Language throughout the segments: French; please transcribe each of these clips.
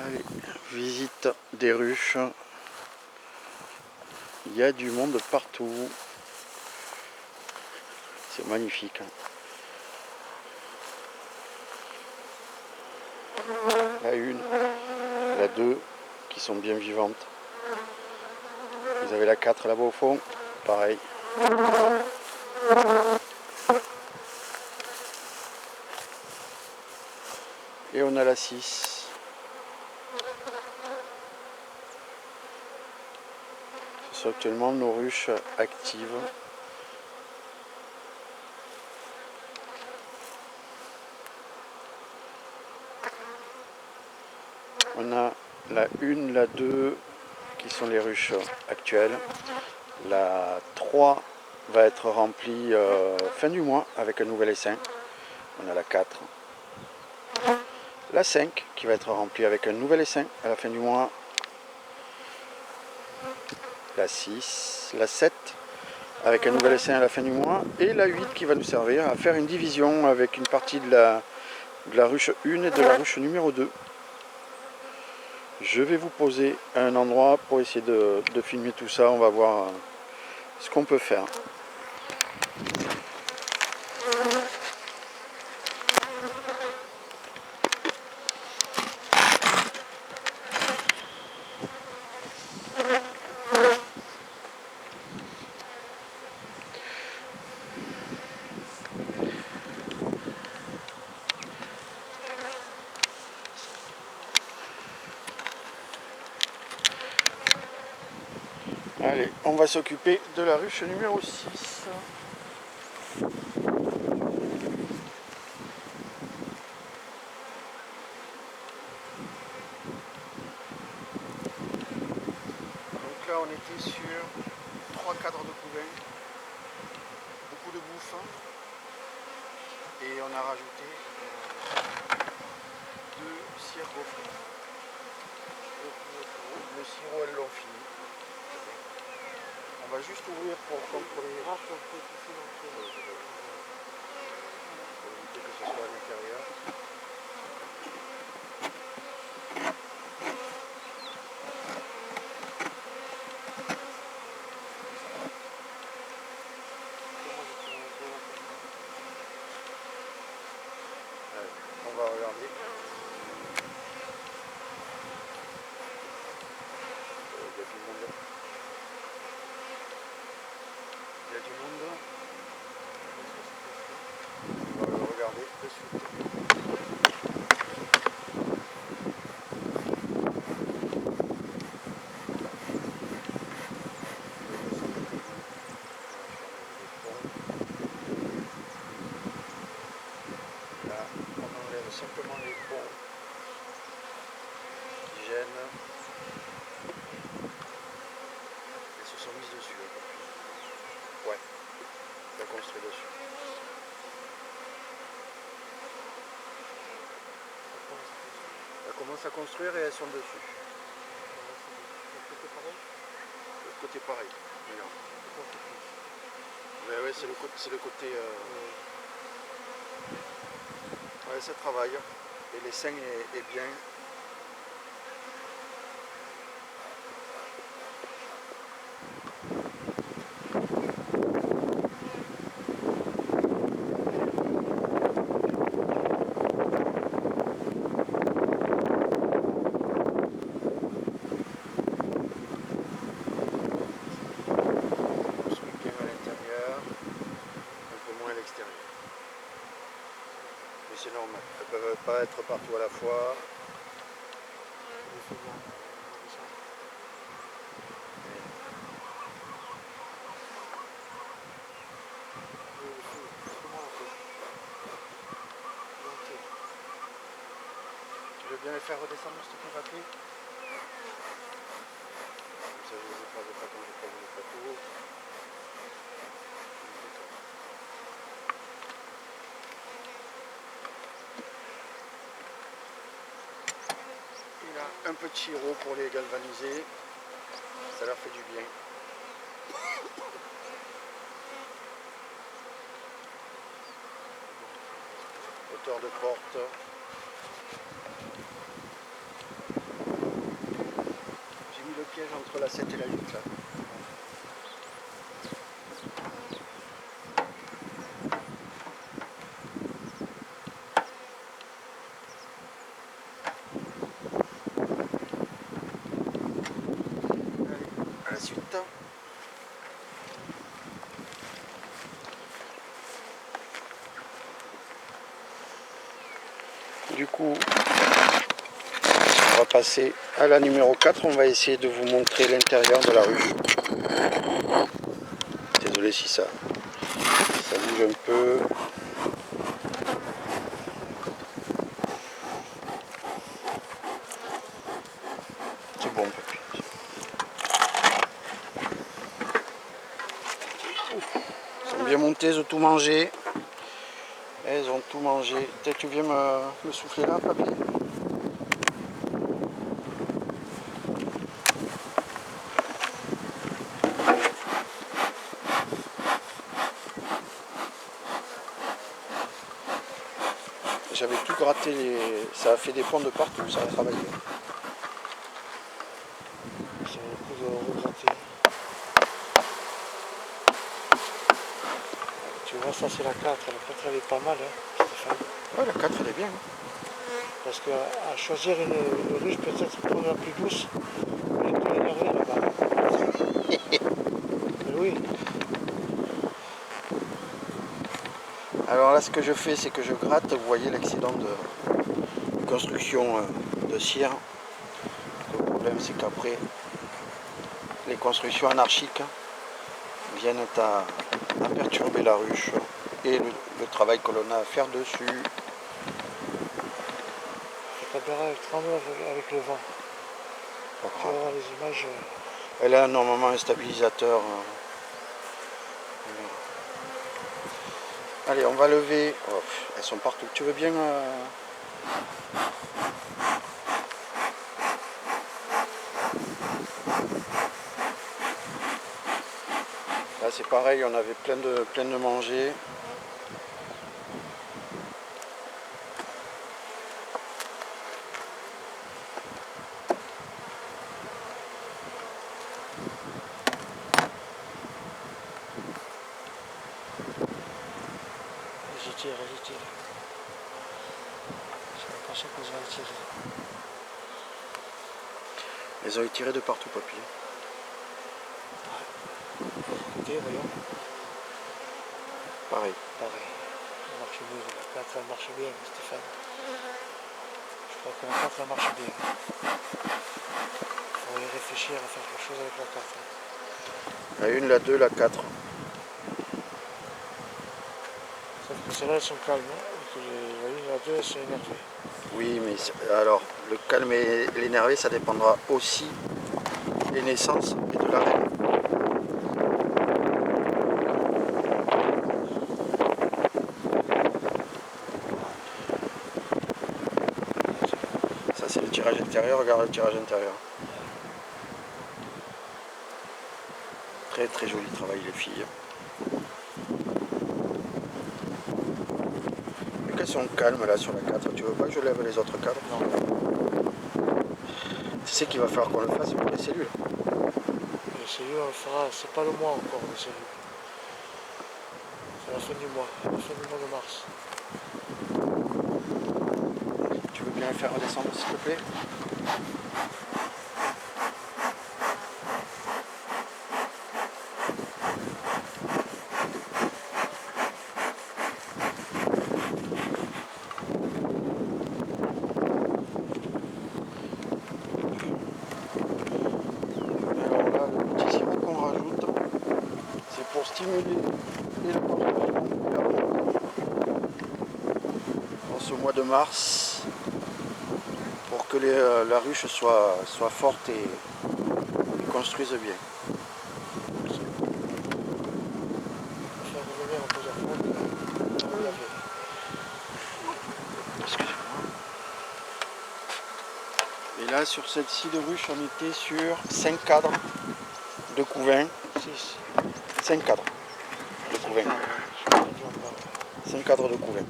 Allez, visite des ruches. Il y a du monde partout. C'est magnifique. La une, la 2 qui sont bien vivantes. Vous avez la 4 là-bas au fond, pareil. Et on a la 6. Ce sont actuellement nos ruches actives. On a la 1, la 2 qui sont les ruches actuelles. La 3 va être remplie fin du mois avec un nouvel essaim. On a la 4. La 5 qui va être remplie avec un nouvel essaim à la fin du mois. La 6, la 7 avec un nouvel essaim à la fin du mois. Et la 8 qui va nous servir à faire une division avec une partie de la ruche 1 et de la ruche numéro 2. Je vais vous poser un endroit pour essayer de filmer tout ça. On va voir ce qu'on peut faire. Allez, on va s'occuper de la ruche numéro 6. Donc là on était sur 3 cadres de couvain, beaucoup de bouffe, et on a rajouté 2 cires gaufrées. Le sirop elles l'ont fini. On va juste ouvrir pour contrôler. Pour éviter que ce soit à l'intérieur. On va regarder. Il y a du monde. Il y a du monde. On va le regarder de suite. Là, on enlève simplement les ponts qui gênent. Elles se sont mises dessus. Ouais, la construit dessus. Elle commence à construire et elles sont dessus. L'autre côté pareil. Regarde. Ouais, c'est le côté. Ouais, ça travaille. Et l'essaim est bien. Mais c'est normal, elles ne peuvent pas être partout à la fois. Tu veux bien les faire redescendre s'il te plaît, papier? Ça, je ne les écrase pas quand je pose le plateau. Il a un petit sirop pour les galvaniser, ça leur fait du bien. Hauteur de porte. c'était la lutte là. Allez, à la suite. Du coup, on va passer à la numéro 4. On va essayer de vous montrer l'intérieur de la ruche. Désolé si ça bouge un peu. C'est bon, papy. Ils sont bien montés, ils ont tout mangé. Ils ont tout mangé. Peut-être tu viens me souffler là, papy? J'avais tout gratté, ça a fait des ponts de partout, ça a travaillé. J'ai le coup de regratter. Tu vois, ça c'est la 4. La 4 elle est pas mal, hein, Stéphane. Ouais, la 4 elle est bien. Parce qu'à choisir une ruche peut-être pour la plus douce, elle est tout énervée là-bas. Mais oui. Alors là, ce que je fais, c'est que je gratte. Vous voyez l'accident de construction de cire. Le problème, c'est qu'après, les constructions anarchiques viennent à perturber la ruche et le travail que l'on a à faire dessus. La caméra elle tremble avec le vent. Tu vas voir les images. Elle a normalement un stabilisateur. Allez, on va lever. Oh, elles sont partout. Tu veux bien Là, c'est pareil, on avait plein de manger. J'étire. J'ai l'impression qu'ils ont étiré. Ils ont étiré de partout, papy. Ouais. Ok, voyons. Pareil. Ça marche mieux. La 4, elle marche bien, Stéphane. Je crois que la 4, elle marche bien. Il faut y réfléchir à faire quelque chose avec la 4. La 1, la 2, la 4. Sauf que celles-là, elles sont calmes. Et que la 1 et la 2, elles sont énervées. Oui, mais alors, le calme et l'énervé, ça dépendra aussi des naissances et de la reine. Ça, c'est le tirage intérieur. Regarde le tirage intérieur. Très très joli travail, les filles. Mais qu'elles sont calmes là sur la 4. Tu veux pas que je lève les autres cadres? Non. Tu sais qu'il va falloir qu'on le fasse pour les cellules. Les cellules, on le fera. C'est pas le mois encore, les cellules. C'est la fin du mois. La fin du mois de mars. Tu veux bien le faire redescendre, s'il te plaît? Pour stimuler l'élaboration en ce mois de mars pour que la ruche soit forte et construise bien. Et là sur celle-ci de ruche on était sur 5 cadres de couvain. 5 cadres de couvain. 5 cadres de couvain.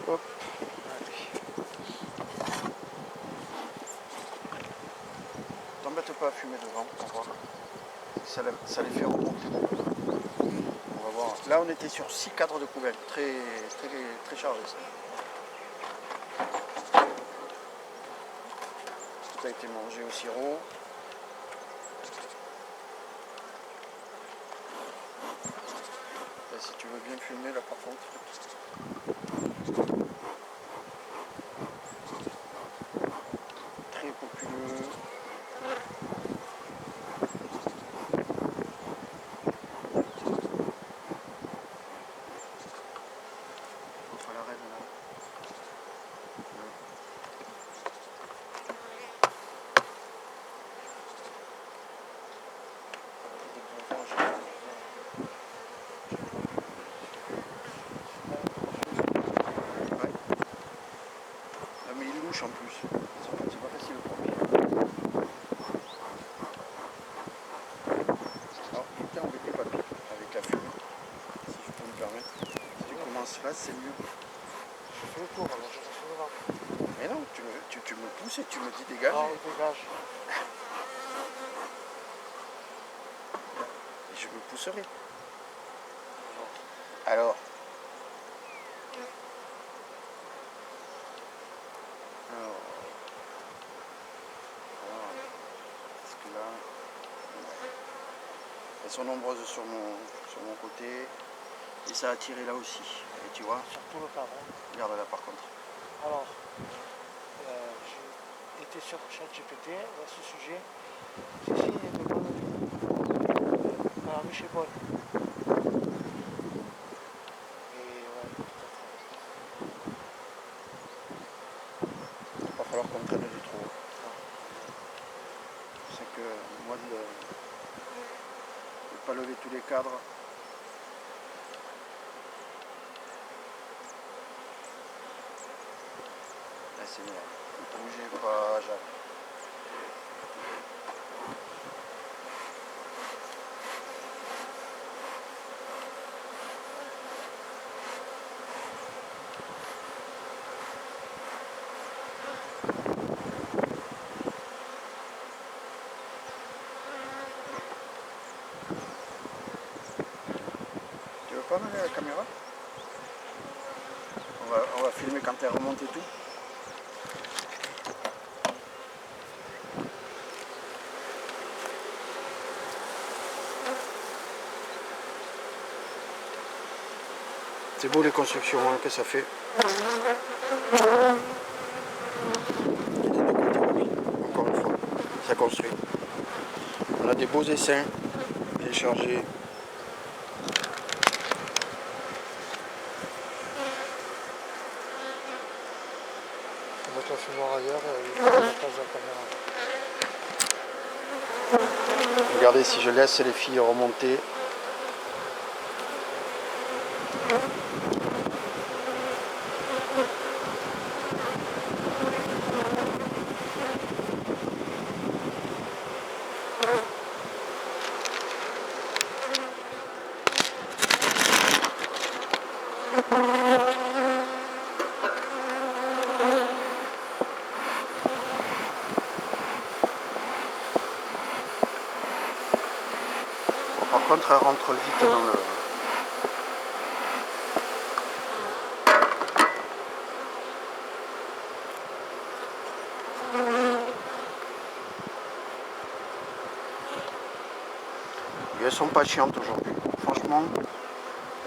Hop. Là on était sur 6 cadres de poubelle, très chargé ça. Tout a été mangé au sirop. Et si tu veux bien fumer là par contre. Très populeux. Enfin la reine là. Ouais. Non mais il louche en plus. C'est pas facile le premier. Alors putain embêté papy avec la fumée. Si je peux me permettre. Si tu commences là c'est mieux. Je fais le tour alors je reste devant. Mais non, tu me pousses et tu me dis dégage. Non, dégage. Et je me pousserai. Alors. Parce que là, elles sont nombreuses sur mon côté. Et ça a tiré là aussi. Et tu vois, Sur tout le cadre. regarde là par contre. Alors, j'ai été sur ChatGPT à ce sujet. Ceci n'est pas le alors, Michel Paul. Et ouais, Il va falloir qu'on traîne du trou. C'est que moi de ne pas lever tous les cadres. Là c'est bien. Ne bougez pas, jamais. Tu veux pas mener la caméra? On va filmer quand elle remonte et tout. C'est beau les constructions hein, que ça fait. Encore une fois, ça construit. On a des beaux essaims, bien chargés. on va mettre la fumoir ailleurs et la place de la caméra. Regardez si je laisse les filles remonter. Par contre, elle rentre vite dans le... Elles sont pas chiantes aujourd'hui. Franchement,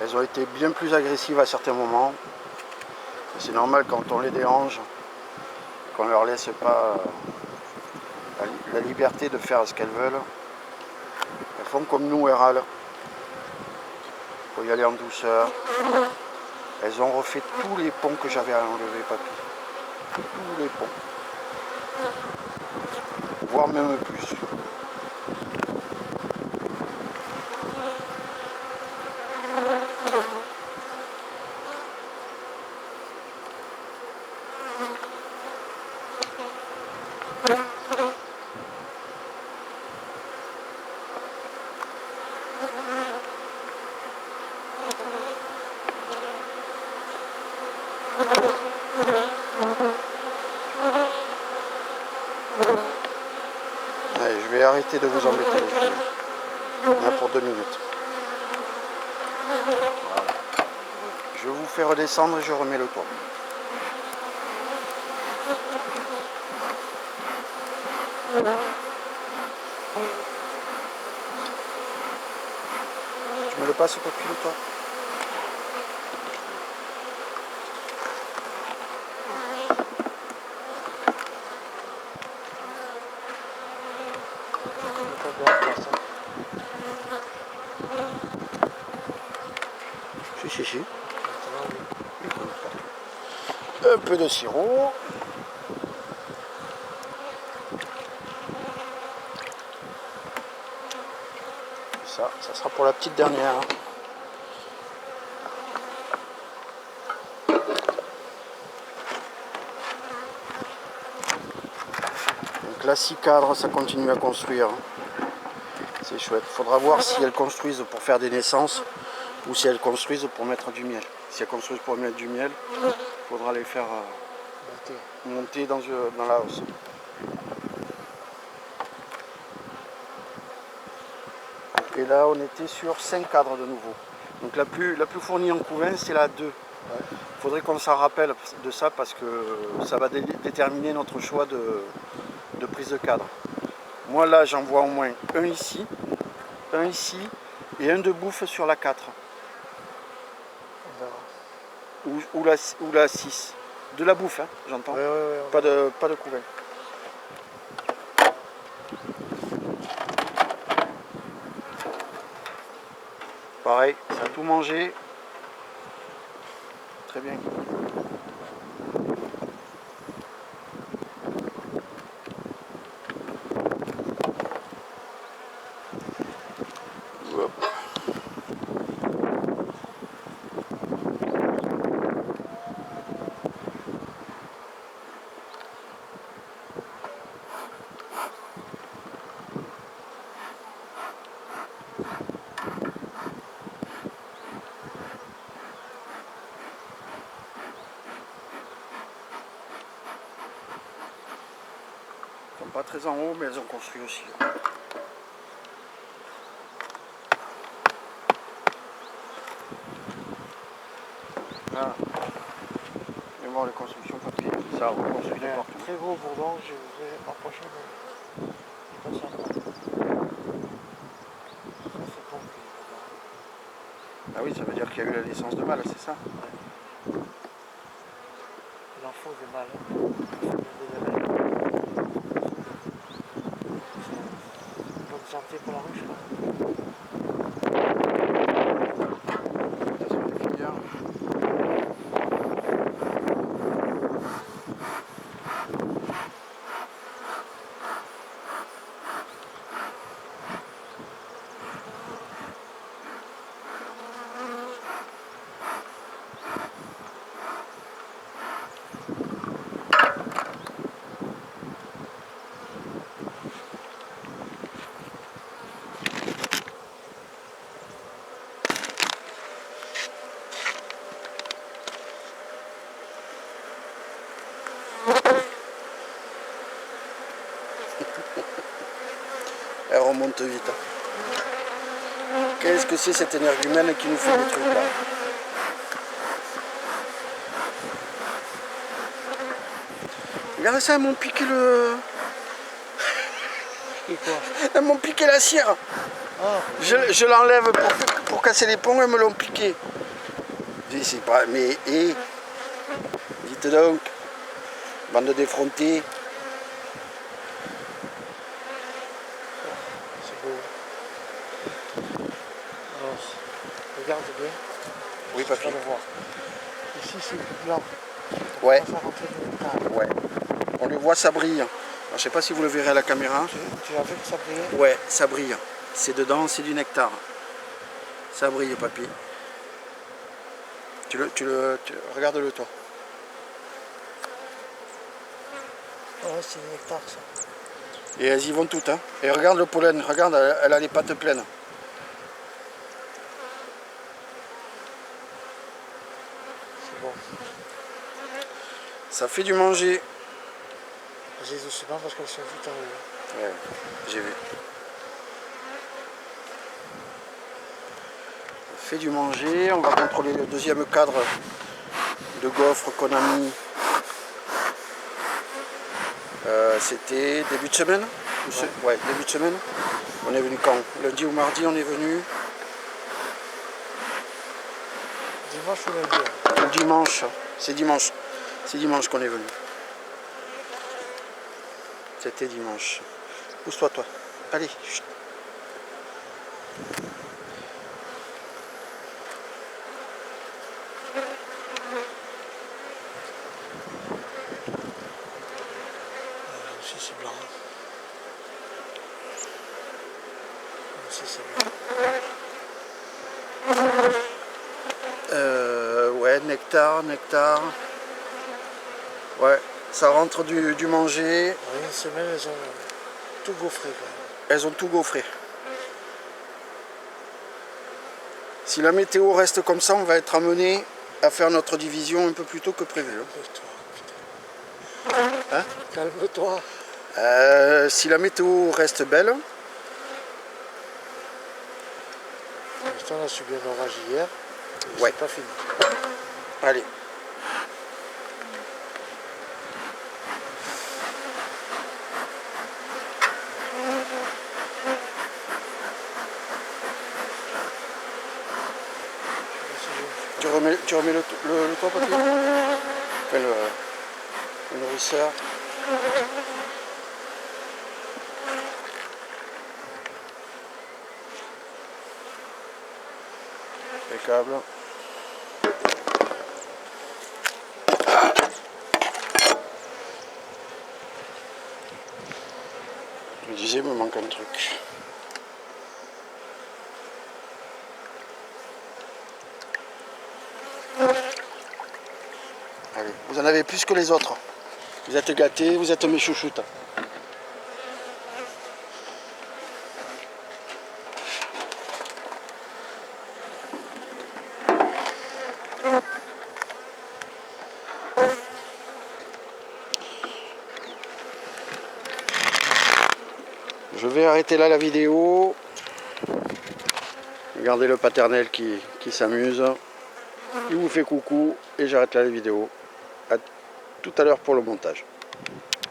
elles ont été bien plus agressives à certains moments. C'est normal quand on les dérange, qu'on leur laisse pas la liberté de faire ce qu'elles veulent. Elles font comme nous, elles râlent. Il faut y aller en douceur. Elles ont refait tous les ponts que j'avais à enlever, papy. Tous les ponts. Voire même plus. Allez, je vais arrêter de vous embêter les filles. On a pour 2 minutes. Voilà. Je vous fais redescendre et je remets le toit. Tu me le passes pour le toit. Si. Un peu de sirop. Ça sera pour la petite dernière. Donc là, 6 cadres, ça continue à construire. C'est chouette. Il faudra voir si elles construisent pour faire des naissances ou si elles construisent pour mettre du miel. Si elles construisent pour mettre du miel, il faudra les faire monter dans la hausse. Et là, on était sur 5 cadres de nouveau. Donc la plus fournie en couvain, c'est la 2. Il faudrait qu'on s'en rappelle de ça parce que ça va déterminer notre choix de prise de cadre. Moi là, j'en vois au moins un ici et un de bouffe sur la 4. Ou la 6. De la bouffe, hein, j'entends. Ouais, pas de couvain. Pareil, ça a tout mangé. Très bien. Hop. Elles sont pas très en haut, mais elles ont construit aussi. Voilà. Et voir les constructions papier. Ça, on construit les portes. Très gros bourdon, je vais m'approcher de ça. Ah oui, ça veut dire qu'il y a eu la naissance de mâle, c'est ça? Ouais. Il en faut des mâles. Bonne santé pour la ruche. Elle remonte vite. Qu'est-ce que c'est cette énergumène qui nous fait des trucs là? Regardez ça, elles m'ont piqué le... Et quoi? Elles m'ont piqué la cire. Ah, je l'enlève pour casser les ponts, elles me l'ont piqué. C'est pas... Mais... Et... Dites donc. Bande d'effrontés. c'est beau. Alors, regarde bien. Oui, Tu vas papy. le voir. Ici, c'est blanc. Ouais. Ça rentrer dans le cadre. Ouais. On le voit, ça brille. Alors, je sais pas si vous le verrez à la caméra. Tu as vu que ça brillait? Ouais, ça brille. C'est dedans, c'est du nectar. Ça brille, papy. Regarde-le, toi. Ouais, c'est du nectar, ça. Et elles y vont toutes, hein. Et regarde le pollen, regarde, elle a les pattes pleines. C'est bon. Ça fait du manger. Vas-y doucement parce qu'elles sont vite arrivées. Ouais, j'ai vu. fait du manger. On va contrôler le deuxième cadre de gaufres qu'on a mis. C'était début de semaine. Ouais, début de semaine. On est venu quand? Lundi ou mardi on est venu? Dimanche ou lundi? Dimanche. C'est dimanche. C'est dimanche qu'on est venu. C'était dimanche. Pousse-toi toi. Allez. Chut. Aussi c'est blanc. Aussi c'est blanc. Ouais, nectar. Ouais, ça rentre du manger. En une semaine, elles ont tout gaufré quand même. Elles ont tout gaufré. Si la météo reste comme ça, on va être amené à faire notre division un peu plus tôt que prévu. Hein? Calme-toi. Si la météo reste belle. On a subi un orage hier. Ouais. C'est pas fini. Allez. Tu remets le toit, papier? Enfin, le nourrisseur. Impeccable. Je me disais, il me manque un truc. Allez, vous en avez plus que les autres. Vous êtes gâtés, vous êtes mes chouchoutes. Je vais arrêter là la vidéo. Regardez le paternel qui s'amuse. Il vous fait coucou et j'arrête là la vidéo. À tout à l'heure pour le montage.